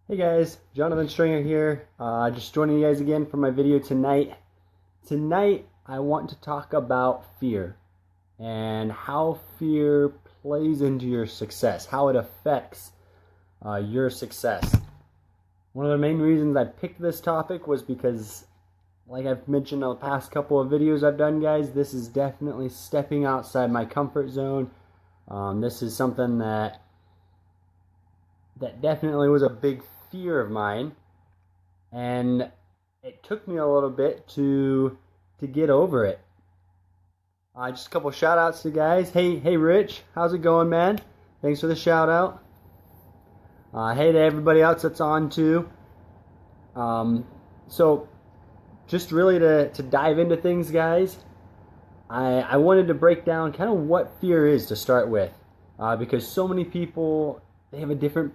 Hey guys, Jonathan Stringer here. Just joining you guys again for my video tonight. Tonight, I want to talk about fear and how fear plays into your success, how it affects your success. One of the main reasons I picked this topic was because, like I've mentioned in the past couple of videos I've done, guys, this is definitely stepping outside my comfort zone. This is something that definitely was a big fear of mine, and it took me a little bit to get over it. Just a couple shout outs to guys. Hey Rich, how's it going, man? Thanks for the shout out. Hey to everybody else that's on too. So just really to dive into things, guys, I wanted to break down kind of what fear is to start with, because so many people, they have a different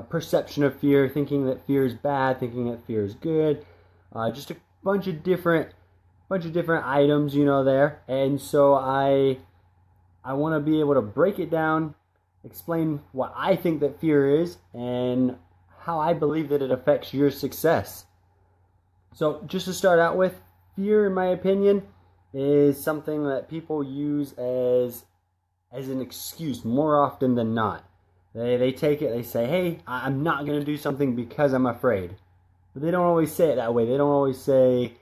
perception of fear, thinking that fear is bad, thinking that fear is good, just a bunch of different items, there. And so I want to be able to break it down, explain what I think that fear is, and how I believe that it affects your success. So just to start out with, fear, in my opinion, is something that people use as an excuse more often than not. They take it, they say, hey, I'm not going to do something because I'm afraid. But they don't always say it that way. They don't always say,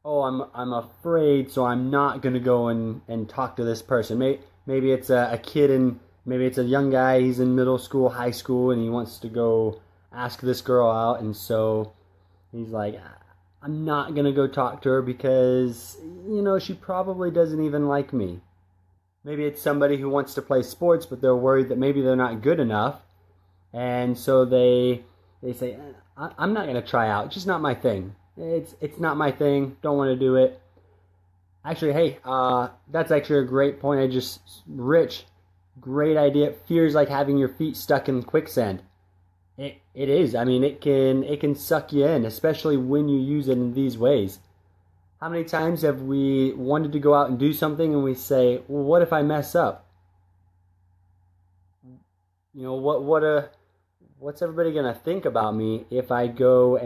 oh, I'm afraid, so I'm not going to go and talk to this person. Maybe it's a kid, and maybe it's a young guy, he's in middle school, high school, and he wants to go ask this girl out. And so he's like, I'm not going to go talk to her because, she probably doesn't even like me. Maybe it's somebody who wants to play sports, but they're worried that maybe they're not good enough. And so they say, I'm not going to try out. It's just not my thing. It's not my thing. Don't want to do it. Actually, hey, that's actually a great point. Rich, great idea. Fear is like having your feet stuck in quicksand. It is. I mean, it can suck you in, especially when you use it in these ways. How many times have we wanted to go out and do something and we say, well, what if I mess up? What's everybody going to think about me if I go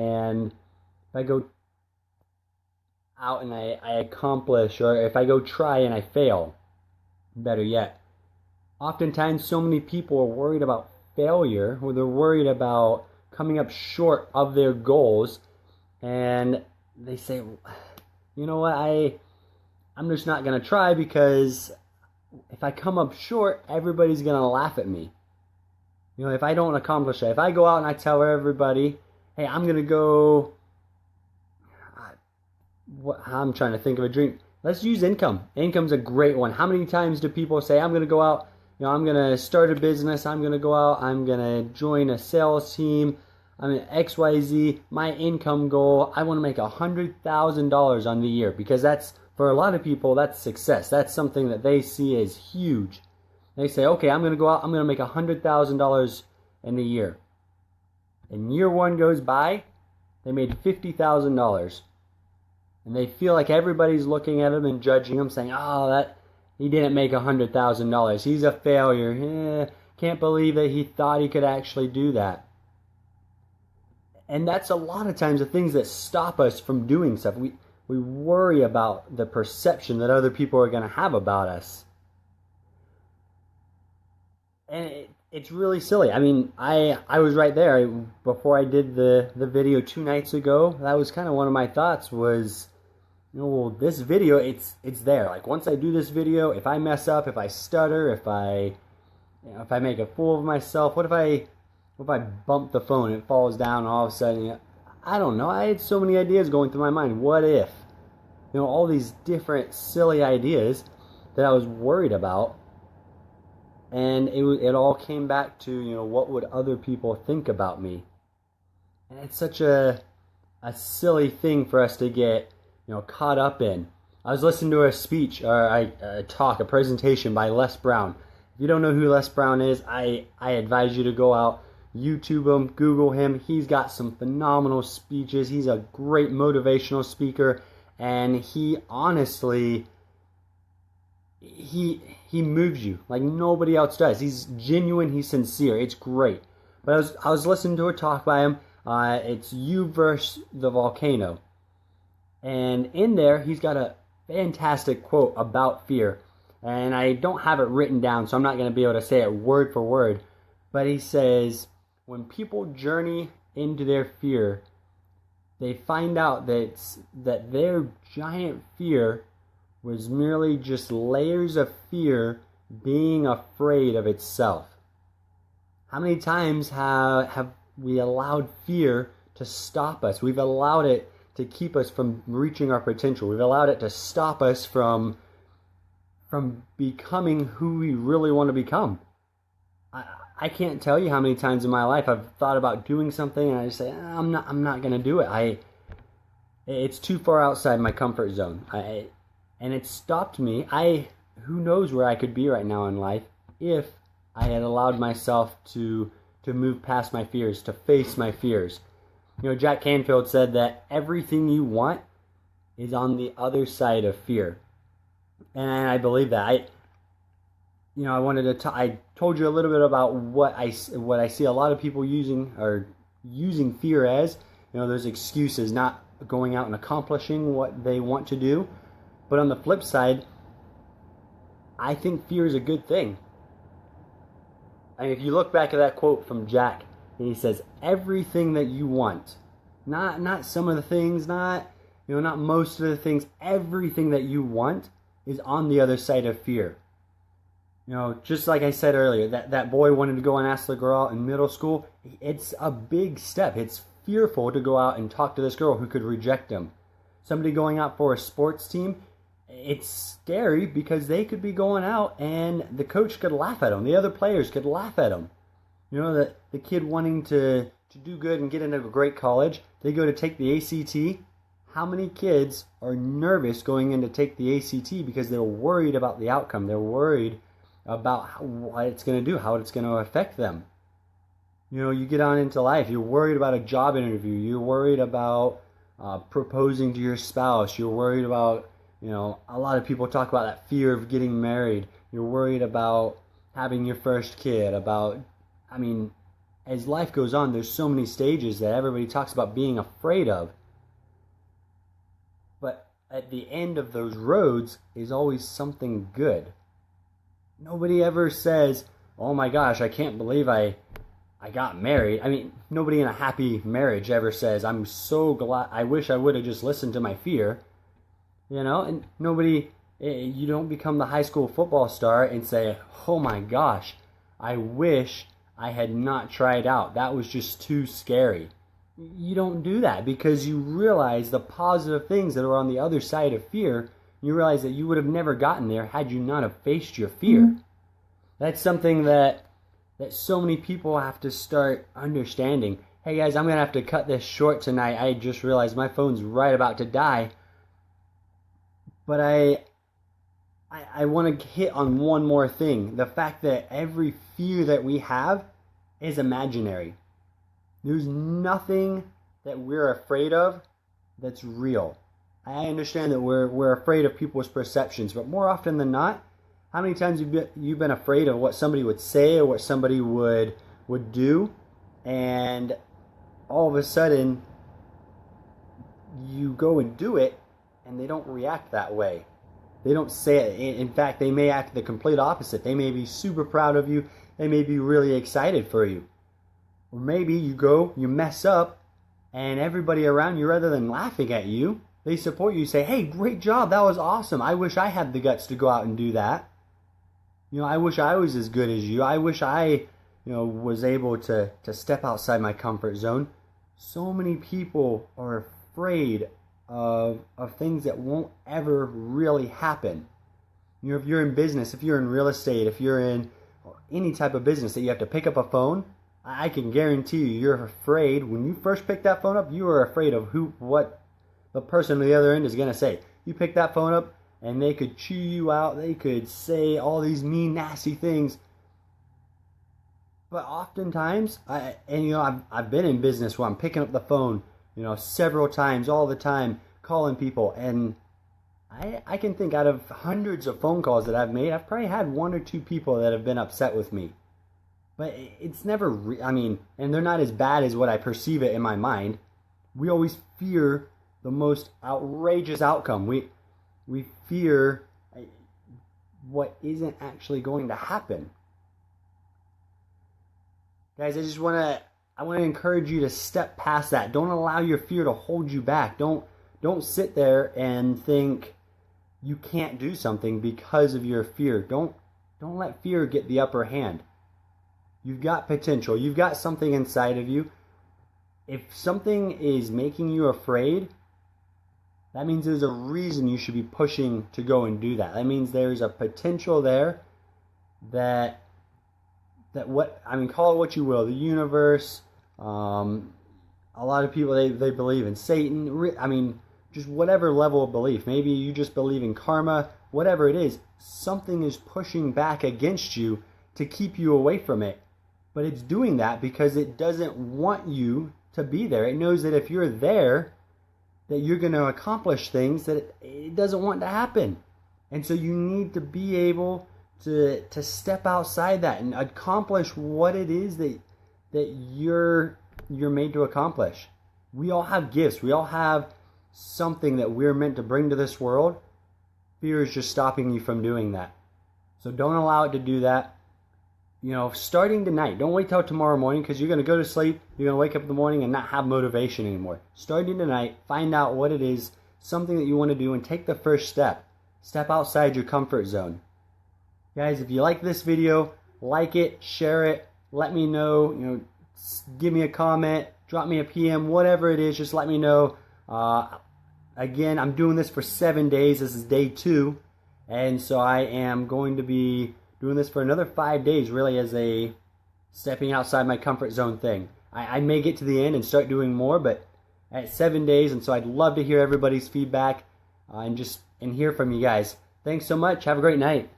out and I accomplish, or if I go try and I fail? Better yet, oftentimes so many people are worried about failure, or they're worried about coming up short of their goals, and they say, you know what, I'm just not going to try because if I come up short, everybody's going to laugh at me. If I don't accomplish it, if I go out and I tell everybody, hey, I'm going to go, I'm trying to think of a dream. Let's use income. Income's a great one. How many times do people say, I'm going to go out, I'm going to start a business, I'm going to go out, I'm going to join a sales team, I'm an XYZ, my income goal, I want to make $100,000 on the year, because that's, for a lot of people, that's success. That's something that they see as huge. They say, okay, I'm going to go out, I'm going to make $100,000 in the year. And year one goes by, they made $50,000. And they feel like everybody's looking at them and judging them, saying, oh, he didn't make $100,000. He's a failure. Can't believe that he thought he could actually do that. And that's a lot of times the things that stop us from doing stuff. We worry about the perception that other people are going to have about us. And it's really silly. I mean, I was right there. Before I did the video 2 nights ago, that was kind of one of my thoughts was, well, this video, it's there. Like, once I do this video, if I mess up, if I stutter, if I make a fool of myself, what if I bump the phone and it falls down and all of a sudden, I don't know. I had so many ideas going through my mind. What if? All these different silly ideas that I was worried about. And it all came back to, what would other people think about me? And it's such a silly thing for us to get, caught up in. I was listening to a speech, or a presentation by Les Brown. If you don't know who Les Brown is, I advise you to go out, YouTube him, Google him. He's got some phenomenal speeches. He's a great motivational speaker, and he honestly, he moves you like nobody else does. He's genuine, he's sincere. It's great. But I was listening to a talk by him. It's You versus the Volcano. And in there, he's got a fantastic quote about fear. And I don't have it written down, so I'm not going to be able to say it word for word. But he says, when people journey into their fear, they find out that their giant fear was merely just layers of fear being afraid of itself. How many times have we allowed fear to stop us? We've allowed it to keep us from reaching our potential. We've allowed it to stop us from becoming who we really want to become. I can't tell you how many times in my life I've thought about doing something and I just say, I'm not going to do it. It's too far outside my comfort zone. And it stopped me. Who knows where I could be right now in life if I had allowed myself to move past my fears, to face my fears. You know, Jack Canfield said that everything you want is on the other side of fear. And I believe that. I told you a little bit about what I see a lot of people using fear as. You know, there's excuses, not going out and accomplishing what they want to do. But on the flip side, I think fear is a good thing. I mean, if you look back at that quote from Jack, and he says, everything that you want, not some of the things, not most of the things, everything that you want is on the other side of fear. You know, just like I said earlier, that boy wanted to go and ask the girl out in middle school. It's a big step. It's fearful to go out and talk to this girl who could reject him. Somebody going out for a sports team, it's scary because they could be going out and the coach could laugh at them. The other players could laugh at them. You know, the kid wanting to do good and get into a great college, they go to take the ACT. How many kids are nervous going in to take the ACT because they're worried about the outcome? They're worried about what it's going to do, how it's going to affect them. You know, you get on into life, you're worried about a job interview, you're worried about proposing to your spouse, you're worried about, you know, a lot of people talk about that fear of getting married, you're worried about having your first kid, as life goes on, there's so many stages that everybody talks about being afraid of. But at the end of those roads is always something good. Nobody ever says, oh my gosh, I can't believe I got married. I mean, nobody in a happy marriage ever says, I'm so glad, I wish I would have just listened to my fear. You know, and you don't become the high school football star and say, oh my gosh, I wish I had not tried out. That was just too scary. You don't do that because you realize the positive things that are on the other side of fear. You realize that you would have never gotten there had you not have faced your fear. Mm-hmm. That's something that so many people have to start understanding. Hey guys, I'm going to have to cut this short tonight. I just realized my phone's right about to die. But I want to hit on one more thing. The fact that every fear that we have is imaginary. There's nothing that we're afraid of that's real. I understand that we're afraid of people's perceptions, but more often than not, how many times have you been afraid of what somebody would say or what somebody would do, and all of a sudden you go and do it, and they don't react that way. They don't say it. In fact, they may act the complete opposite. They may be super proud of you. They may be really excited for you. Or maybe you mess up, and everybody around you, rather than laughing at you, they support you, say, hey, great job, that was awesome. I wish I had the guts to go out and do that. You know, I wish I was as good as you. I wish I, was able to step outside my comfort zone. So many people are afraid of things that won't ever really happen. You know, if you're in business, if you're in real estate, if you're in any type of business that you have to pick up a phone, I can guarantee you're afraid. When you first pick that phone up, you are afraid of what the person on the other end is going to say. You pick that phone up and they could chew you out. They could say all these mean, nasty things. But oftentimes, I've been in business where I'm picking up the phone, several times, all the time, calling people. And I can think out of hundreds of phone calls that I've made, I've probably had one or two people that have been upset with me. but it's never, and they're not as bad as what I perceive it in my mind. We always fear the most outrageous outcome. We fear what isn't actually going to happen. Guys, I want to encourage you to step past that. Don't allow your fear to hold you back. Don't sit there and think you can't do something because of your fear. Don't let fear get the upper hand. You've got potential. You've got something inside of you. If something is making you afraid, that means there's a reason you should be pushing to go and do that. That means there's a potential there that call it what you will, the universe, a lot of people, they believe in Satan, just whatever level of belief. Maybe you just believe in karma, whatever it is, something is pushing back against you to keep you away from it. But it's doing that because it doesn't want you to be there. It knows that if you're there, that you're going to accomplish things that it doesn't want to happen. And so you need to be able to step outside that and accomplish what it is that you're made to accomplish. We all have gifts. We all have something that we're meant to bring to this world. Fear is just stopping you from doing that. So don't allow it to do that. Starting tonight, don't wait till tomorrow morning, because you're going to go to sleep, you're going to wake up in the morning and not have motivation anymore. Starting tonight, find out what it is, something that you want to do, and take the first step. Step outside your comfort zone. Guys, if you like this video, like it, share it, let me know, give me a comment, drop me a PM, whatever it is, just let me know. Again, I'm doing this for 7 days. This is day 2. And so I am going to be doing this for another 5 days, really, as a stepping outside my comfort zone thing. I may get to the end and start doing more, but at 7 days, and so I'd love to hear everybody's feedback and hear from you guys. Thanks so much. Have a great night.